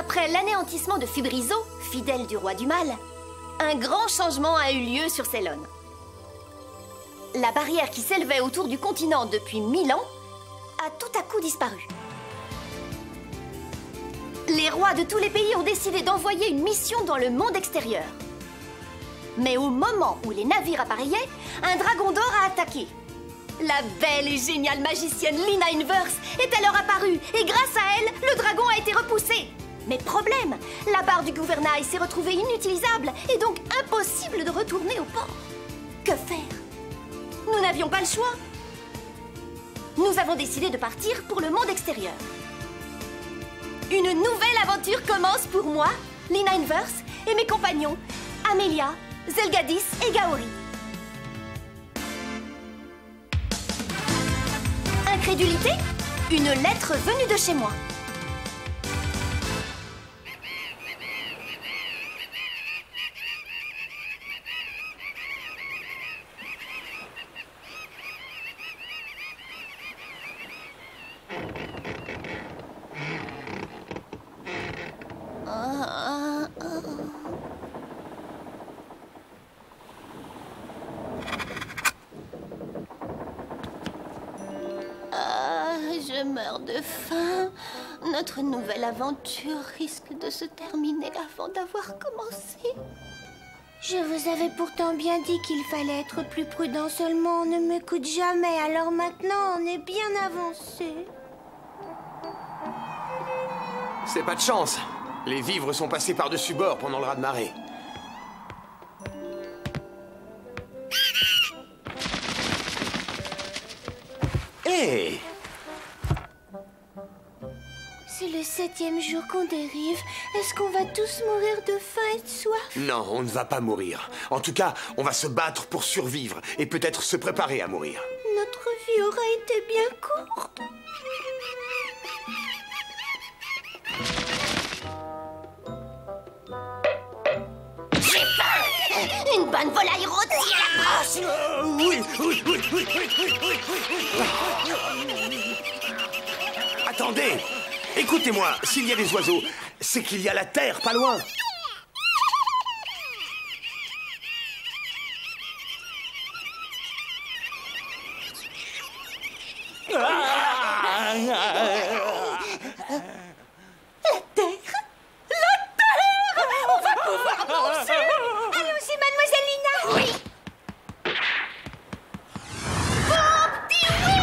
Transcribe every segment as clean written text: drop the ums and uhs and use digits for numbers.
Après l'anéantissement de Fubrizo, fidèle du roi du mal, un grand changement a eu lieu sur Célone. La barrière qui s'élevait autour du continent depuis 1000 ans a tout à coup disparu. Les rois de tous les pays ont décidé d'envoyer une mission dans le monde extérieur. Mais au moment où les navires appareillaient, un dragon d'or a attaqué. La belle et géniale magicienne Lina Inverse est alors apparue et grâce à elle, le dragon a été repoussé. Mais problème, la barre du gouvernail s'est retrouvée inutilisable et donc impossible de retourner au port. Que faire? Nous n'avions pas le choix. Nous avons décidé de partir pour le monde extérieur. Une nouvelle aventure commence pour moi, Lina Inverse, et mes compagnons, Amelia, Zelgadis et Gaori. Incrédulité? Une lettre venue de chez moi. Je meurs de faim. Notre nouvelle aventure risque de se terminer avant d'avoir commencé. Je vous avais pourtant bien dit qu'il fallait être plus prudent, seulement on ne m'écoute jamais, alors maintenant on est bien avancé. C'est pas de chance. Les vivres sont passés par-dessus bord pendant le raz-de-marée. Hé! C'est le 7e jour qu'on dérive. Est-ce qu'on va tous mourir de faim et de soif? Non, on ne va pas mourir. En tout cas, on va se battre pour survivre et peut-être se préparer à mourir. Notre vie aura été bien courte. J'ai faim! Une bonne volaille rôtie à l'approche! Oui. Attendez! Écoutez-moi, s'il y a des oiseaux, c'est qu'il y a la terre pas loin. On va pouvoir danser! Allons-y, mademoiselle Lina! Oui! Bon petit oui!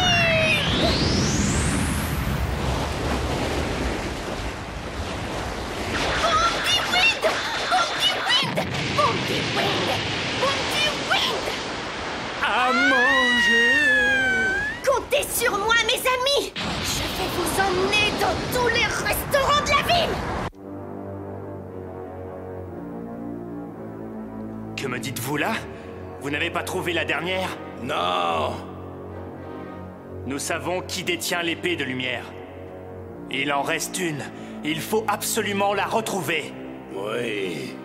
Bon petit wind! Bon petit wind! Bon petit wind! Bon petit wind! À manger. Comptez sur moi, mes amis! Je vais vous emmener dans tous les restaurants de la ville! Que me dites-vous là? Vous n'avez pas trouvé la dernière? Non! Nous savons qui détient l'épée de lumière. Il en reste une. Il faut absolument la retrouver. Oui.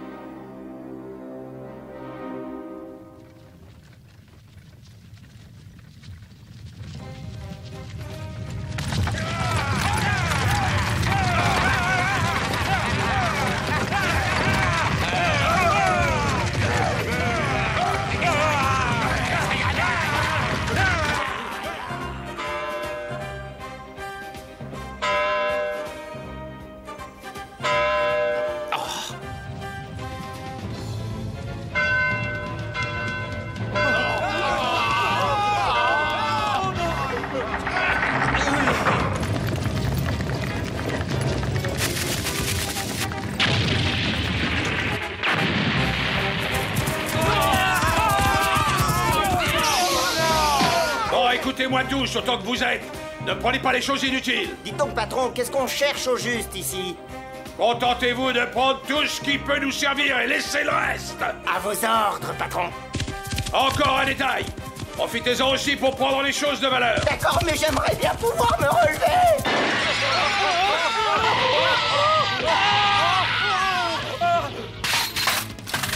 Écoutez-moi tous autant que vous êtes. Ne prenez pas les choses inutiles. Dites donc, patron, qu'est-ce qu'on cherche au juste ici? Contentez-vous de prendre tout ce qui peut nous servir et laissez le reste. À vos ordres, patron. Encore un détail. Profitez-en aussi pour prendre les choses de valeur. D'accord, mais j'aimerais bien pouvoir me relever.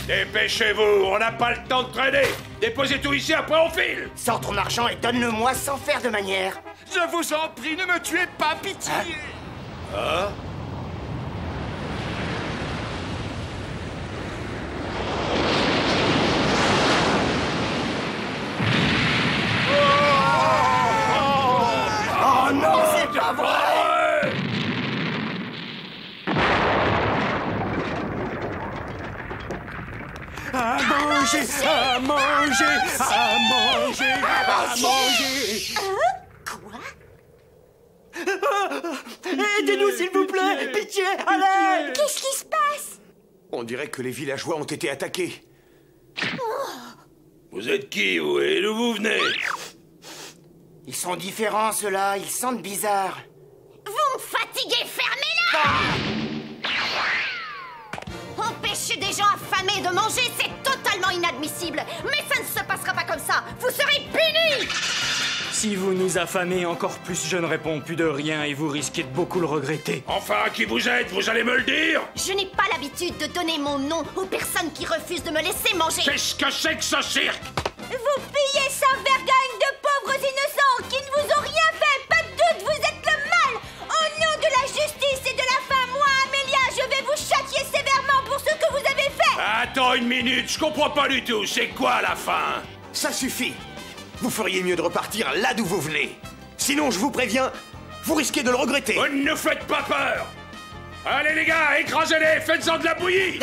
Dépêchez-vous, on n'a pas le temps de traîner. Déposez tout ici, après on file. Sors ton argent et donne-le-moi sans faire de manière. Je vous en prie, ne me tuez pas, pitié. Hein? manger, à manger, à manger, à manger. Quoi? Aidez-nous, s'il vous plaît! Pitié, à l'aide! Qu'est-ce qui se passe? On dirait que les villageois ont été attaqués. Vous êtes qui, vous, et d'où vous venez? Ils sont différents, ceux-là. Ils sentent bizarre. Vous me fatiguez, fermez-la! Empêcher des gens affamés de manger, c'est totalement inadmissible. Mais ça ne se passera pas comme ça. Vous serez punis! Si vous nous affamez encore plus, je ne réponds plus de rien et vous risquez de beaucoup le regretter. Enfin, qui vous êtes? Vous allez me le dire? Je n'ai pas l'habitude de donner mon nom aux personnes qui refusent de me laisser manger. Qu'est-ce que c'est que ce cirque? Vous pillez sans vergogne de pauvres innocents qui ne vous ont rien fait. Pas de doute, vous êtes le mal. Au nom de la justice et de la faim, moi, Amélia, je vais vous châtier sévèrement pour ce que vous avez fait. Attends une minute, je comprends pas du tout. C'est quoi la fin? Ça suffit. Vous feriez mieux de repartir là d'où vous venez. Sinon, je vous préviens, vous risquez de le regretter. Vous ne nous faites pas peur. Allez les gars, écrasez-les, faites-en de la bouillie.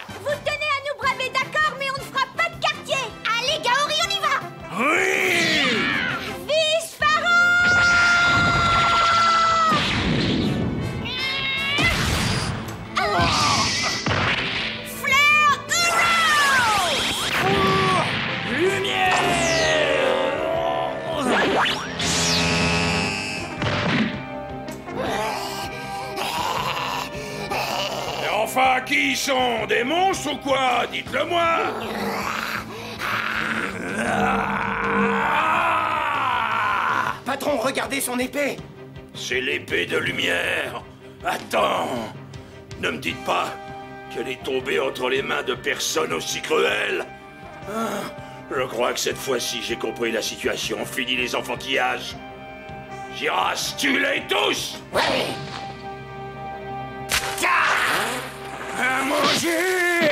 Vous tenez à nous braver, d'accord, mais on ne fera pas de quartier. Allez, Gaori, on y va! Oui. Vive Pharaon! Fleur Et enfin, qui ils sont? Des monstres ou quoi? Dites-le-moi. Patron, regardez son épée. C'est l'épée de lumière. Attends, ne me dites pas qu'elle est tombée entre les mains de personnes aussi cruelles. Je crois que cette fois-ci, j'ai compris la situation. Fini les enfantillages. Giras, tue-les tous! Ouais. À manger!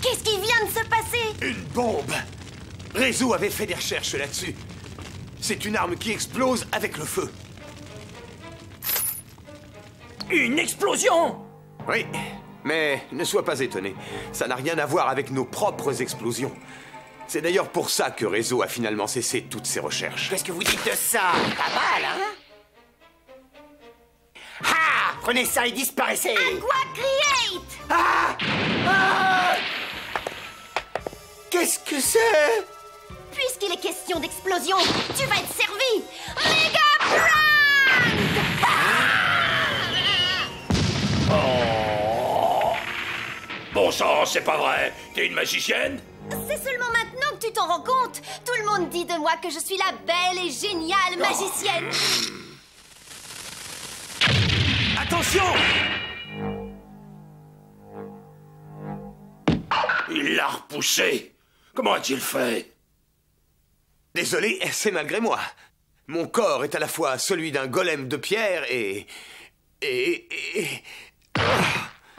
Qu'est-ce qui vient de se passer? Une bombe. Réseau avait fait des recherches là-dessus. C'est une arme qui explose avec le feu. Une explosion! Oui, mais ne sois pas étonné. Ça n'a rien à voir avec nos propres explosions. C'est d'ailleurs pour ça que Réseau a finalement cessé toutes ses recherches. Qu'est-ce que vous dites de ça? Pas mal, hein? Ah! Prenez ça et disparaissez! Aqua Create! Ah! Ah! Qu'est-ce que c'est? Puisqu'il est question d'explosion, tu vas être servi! Mega Prank! Bon sang, c'est pas vrai. T'es une magicienne? C'est seulement maintenant que tu t'en rends compte. Tout le monde dit de moi que je suis la belle et géniale magicienne. Attention! Il l'a repoussé. Comment a-t-il fait? Désolé, c'est malgré moi. Mon corps est à la fois celui d'un golem de pierre et...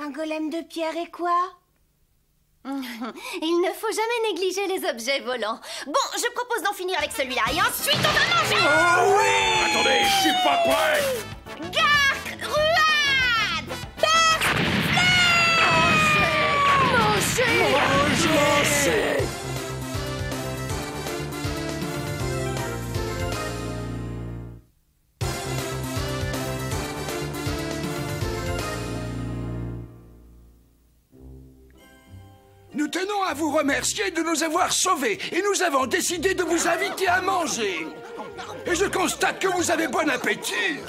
Un golem de pierre et quoi? Il ne faut jamais négliger les objets volants. Bon, je propose d'en finir avec celui-là et ensuite on va manger. Oh oui! Attendez, je suis pas prêt! Garc, ruade, Burst, Manger! Nous tenons à vous remercier de nous avoir sauvés et nous avons décidé de vous inviter à manger. Et je constate que vous avez bon appétit.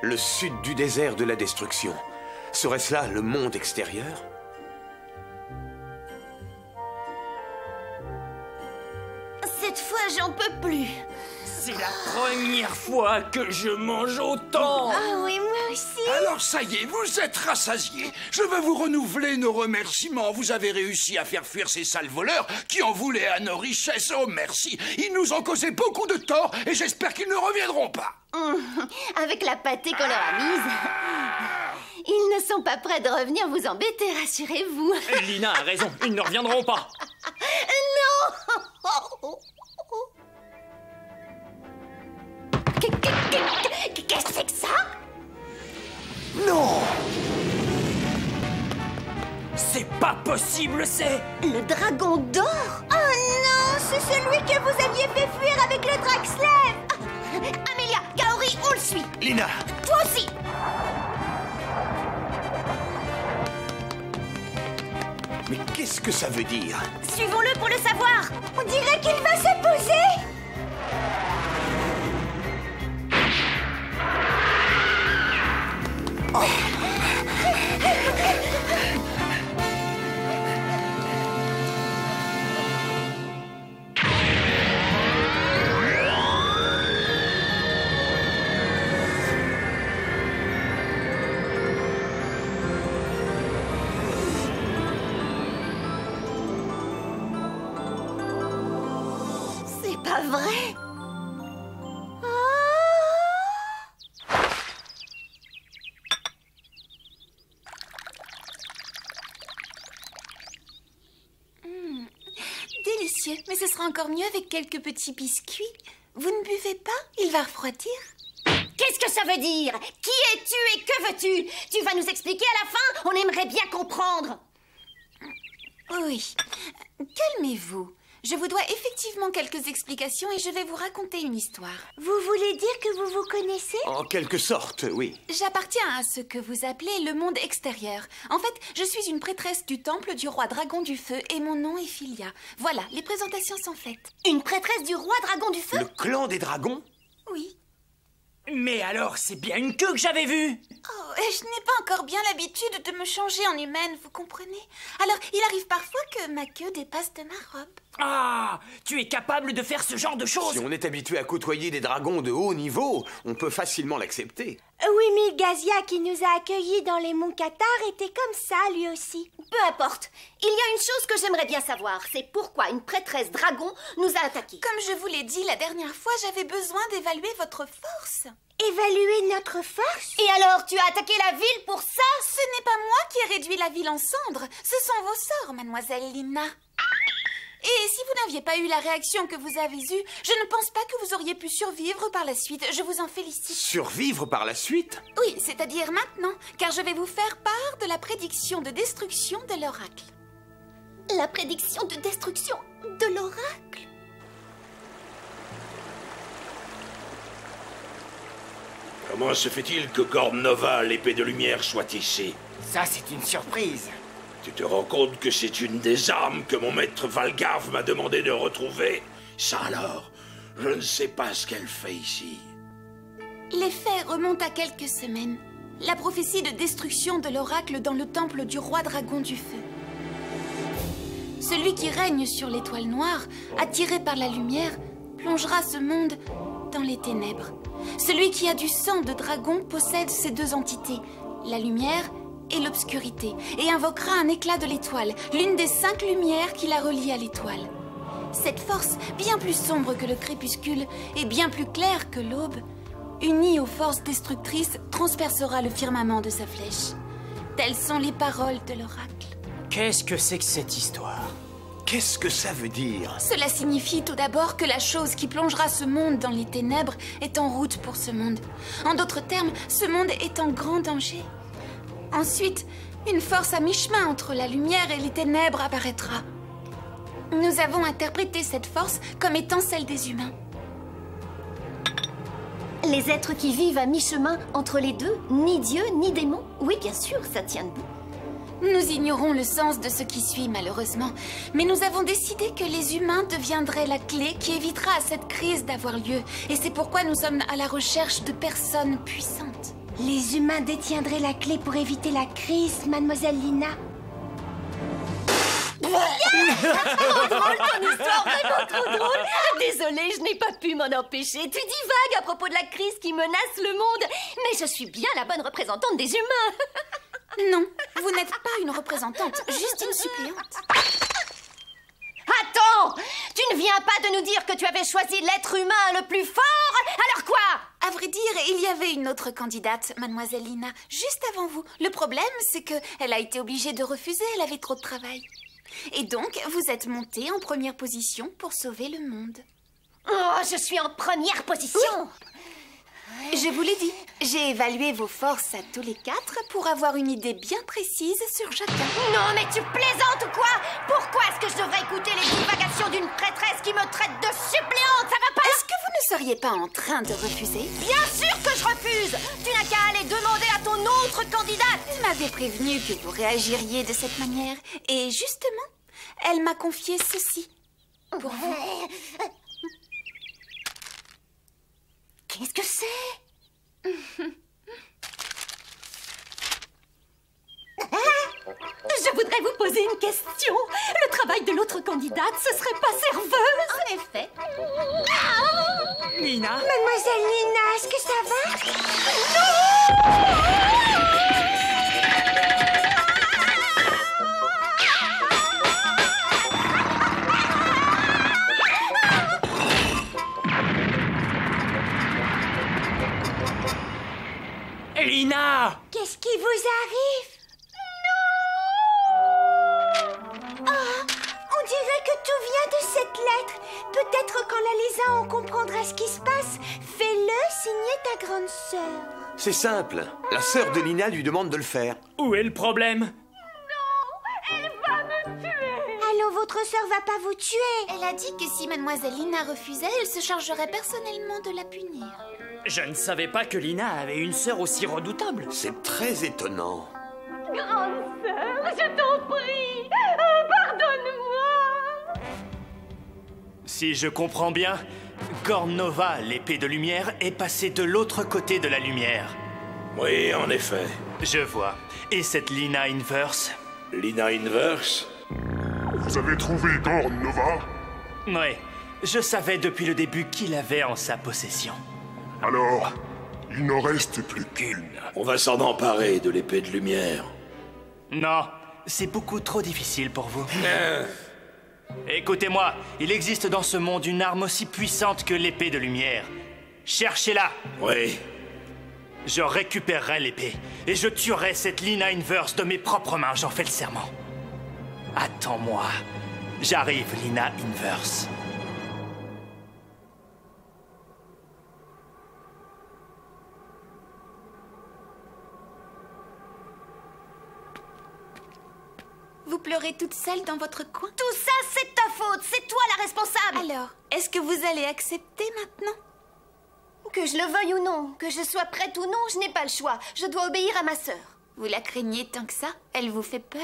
Le sud du désert de la destruction. Serait-ce là le monde extérieur? Cette fois, j'en peux plus. C'est la première fois que je mange autant. Ah oui, moi aussi. Alors ça y est, vous êtes rassasiés. Je veux vous renouveler nos remerciements. Vous avez réussi à faire fuir ces sales voleurs qui en voulaient à nos richesses. Oh merci. Ils nous ont causé beaucoup de tort et j'espère qu'ils ne reviendront pas. Avec la pâtée qu'on leur a mise. Ils ne sont pas prêts de revenir vous embêter, rassurez-vous. Lina a raison, ils ne reviendront pas. Non. Qu'est-ce que c'est que ça? Non! C'est pas possible, c'est... Le dragon d'or? Oh non, c'est celui que vous aviez fait fuir avec le Draxler. Amelia, Kaori, on le suit. Lina! Toi aussi. Mais qu'est-ce que ça veut dire? Suivons-le pour le savoir. On dirait qu'il va se poser. C'est pas vrai. Délicieux, mais ce sera encore mieux avec quelques petits biscuits. Vous ne buvez pas? Il va refroidir. Qu'est-ce que ça veut dire? Qui es-tu et que veux-tu? Tu vas nous expliquer à la fin? On aimerait bien comprendre. Oui. Calmez-vous. Je vous dois effectivement quelques explications et je vais vous raconter une histoire. Vous voulez dire que vous vous connaissez? En quelque sorte, oui. J'appartiens à ce que vous appelez le monde extérieur. En fait, je suis une prêtresse du temple du roi dragon du feu et mon nom est Philia. Voilà, les présentations sont faites. Une prêtresse du roi dragon du feu? Le clan des dragons? Oui. Mais alors, c'est bien une queue que j'avais vue. Oh, je n'ai pas encore bien l'habitude de me changer en humaine, vous comprenez? Alors, il arrive parfois que ma queue dépasse de ma robe. Ah, tu es capable de faire ce genre de choses? Si on est habitué à côtoyer des dragons de haut niveau, on peut facilement l'accepter. Oui, mais Gazia qui nous a accueillis dans les monts Qatar était comme ça lui aussi. Peu importe. Il y a une chose que j'aimerais bien savoir. C'est pourquoi une prêtresse dragon nous a attaqués. Comme je vous l'ai dit la dernière fois, j'avais besoin d'évaluer votre force. Évaluer notre force? Et alors, tu as attaqué la ville pour ça? Ce n'est pas moi qui ai réduit la ville en cendres. Ce sont vos sorts, mademoiselle Lina. Et si vous n'aviez pas eu la réaction que vous avez eue, je ne pense pas que vous auriez pu survivre par la suite. Je vous en félicite. Survivre par la suite? Oui, c'est-à-dire maintenant, car je vais vous faire part de la prédiction de destruction de l'oracle. La prédiction de destruction de l'oracle? Comment se fait-il que Gorm Nova, l'épée de lumière, soit ici? Ça, c'est une surprise. Tu te rends compte que c'est une des armes que mon maître Valgarve m'a demandé de retrouver? Ça alors, je ne sais pas ce qu'elle fait ici. Les faits remontent à quelques semaines. La prophétie de destruction de l'oracle dans le temple du roi dragon du feu. Celui qui règne sur l'étoile noire, attiré par la lumière, plongera ce monde dans les ténèbres. Celui qui a du sang de dragon possède ces deux entités, la lumière et l'obscurité, et invoquera un éclat de l'étoile, l'une des 5 lumières qui la relient à l'étoile. Cette force, bien plus sombre que le crépuscule et bien plus claire que l'aube, unie aux forces destructrices, transpercera le firmament de sa flèche. Telles sont les paroles de l'oracle. Qu'est-ce que c'est que cette histoire? Qu'est-ce que ça veut dire? Cela signifie tout d'abord que la chose qui plongera ce monde dans les ténèbres est en route pour ce monde. En d'autres termes, ce monde est en grand danger. Ensuite, une force à mi-chemin entre la lumière et les ténèbres apparaîtra. Nous avons interprété cette force comme étant celle des humains. Les êtres qui vivent à mi-chemin entre les deux, ni Dieu ni démon? Oui, bien sûr, ça tient debout. Nous ignorons le sens de ce qui suit, malheureusement. Mais nous avons décidé que les humains deviendraient la clé qui évitera à cette crise d'avoir lieu. Et c'est pourquoi nous sommes à la recherche de personnes puissantes. Les humains détiendraient la clé pour éviter la crise, mademoiselle Lina. Trop drôle ton histoire, vraiment trop drôle. Désolée, je n'ai pas pu m'en empêcher. Tu divagues à propos de la crise qui menace le monde. Mais je suis bien la bonne représentante des humains. Non, vous n'êtes pas une représentante, juste une suppléante. Attends! Tu ne viens pas de nous dire que tu avais choisi l'être humain le plus fort? Alors quoi? À vrai dire, il y avait une autre candidate, Mademoiselle Lina, juste avant vous. Le problème, c'est qu'elle a été obligée de refuser, elle avait trop de travail. Et donc, vous êtes montée en première position pour sauver le monde. Oh, je suis en première position! Oui. Je vous l'ai dit, j'ai évalué vos forces à tous les 4 pour avoir une idée bien précise sur chacun. Non, mais tu plaisantes ou quoi? Pourquoi est-ce que je devrais écouter les divagations d'une prêtresse qui me traite de suppléante? Ça va pas? Est-ce que vous ne seriez pas en train de refuser? Bien sûr que je refuse! Tu n'as qu'à aller demander à ton autre candidate! Elle m'avait prévenu que vous réagiriez de cette manière. Et justement, elle m'a confié ceci pour vous. Qu'est-ce que c'est? Je voudrais vous poser une question. Le travail de l'autre candidate, ce serait pas serveuse? En effet. Lina? Mademoiselle Lina, est-ce que ça va? Lina! Qu'est-ce qui vous arrive? Non! Oh, on dirait que tout vient de cette lettre. Peut-être qu'en la lisant, on comprendra ce qui se passe. Fais-le signer ta grande sœur. C'est simple. La sœur de Lina lui demande de le faire. Où est le problème? Allons, votre sœur va pas vous tuer. Elle a dit que si Mademoiselle Lina refusait, elle se chargerait personnellement de la punir. Je ne savais pas que Lina avait une sœur aussi redoutable. C'est très étonnant. Grande sœur, je t'en prie, pardonne-moi. Si je comprends bien, Gorn Nova, l'épée de lumière, est passée de l'autre côté de la lumière. Oui, en effet. Je vois. Et cette Lina Inverse? Lina Inverse? Vous avez trouvé Gorn Nova? Ouais, je savais depuis le début qu'il avait en sa possession. Alors, il n'en reste plus qu'une. On va s'en emparer de l'épée de lumière. Non, c'est beaucoup trop difficile pour vous. Écoutez-moi, il existe dans ce monde une arme aussi puissante que l'épée de lumière. Cherchez-la. Oui. Je récupérerai l'épée et je tuerai cette Lina Inverse de mes propres mains, j'en fais le serment. Attends-moi. J'arrive, Lina Inverse. Vous pleurez toute seule dans votre coin? Tout ça, c'est ta faute. C'est toi la responsable. Alors, est-ce que vous allez accepter maintenant? Que je le veuille ou non, que je sois prête ou non, je n'ai pas le choix. Je dois obéir à ma sœur. Vous la craignez tant que ça? Elle vous fait peur?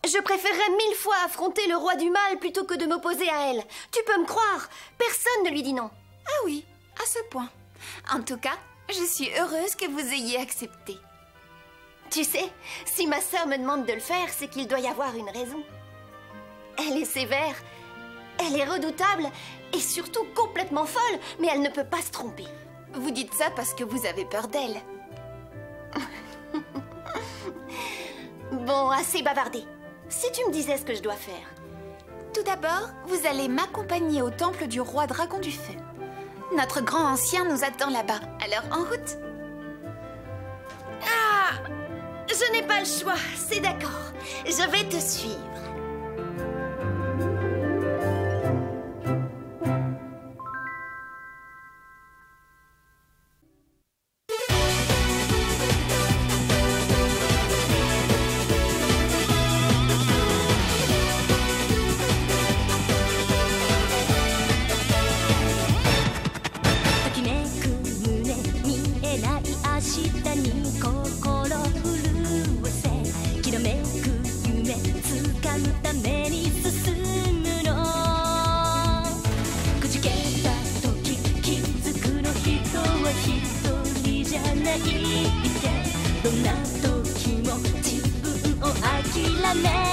Je préférerais 1000 fois affronter le roi du mal plutôt que de m'opposer à elle. Tu peux me croire, personne ne lui dit non. Ah oui, à ce point. En tout cas, je suis heureuse que vous ayez accepté. Tu sais, si ma sœur me demande de le faire, c'est qu'il doit y avoir une raison. Elle est sévère, elle est redoutable et surtout complètement folle, mais elle ne peut pas se tromper. Vous dites ça parce que vous avez peur d'elle. Bon, assez bavardé. Si tu me disais ce que je dois faire. Tout d'abord, vous allez m'accompagner au temple du roi dragon du feu. Notre grand ancien nous attend là-bas, alors en route. Ah! Je n'ai pas le choix, c'est d'accord. Je vais te suivre.どんな時も自分を諦め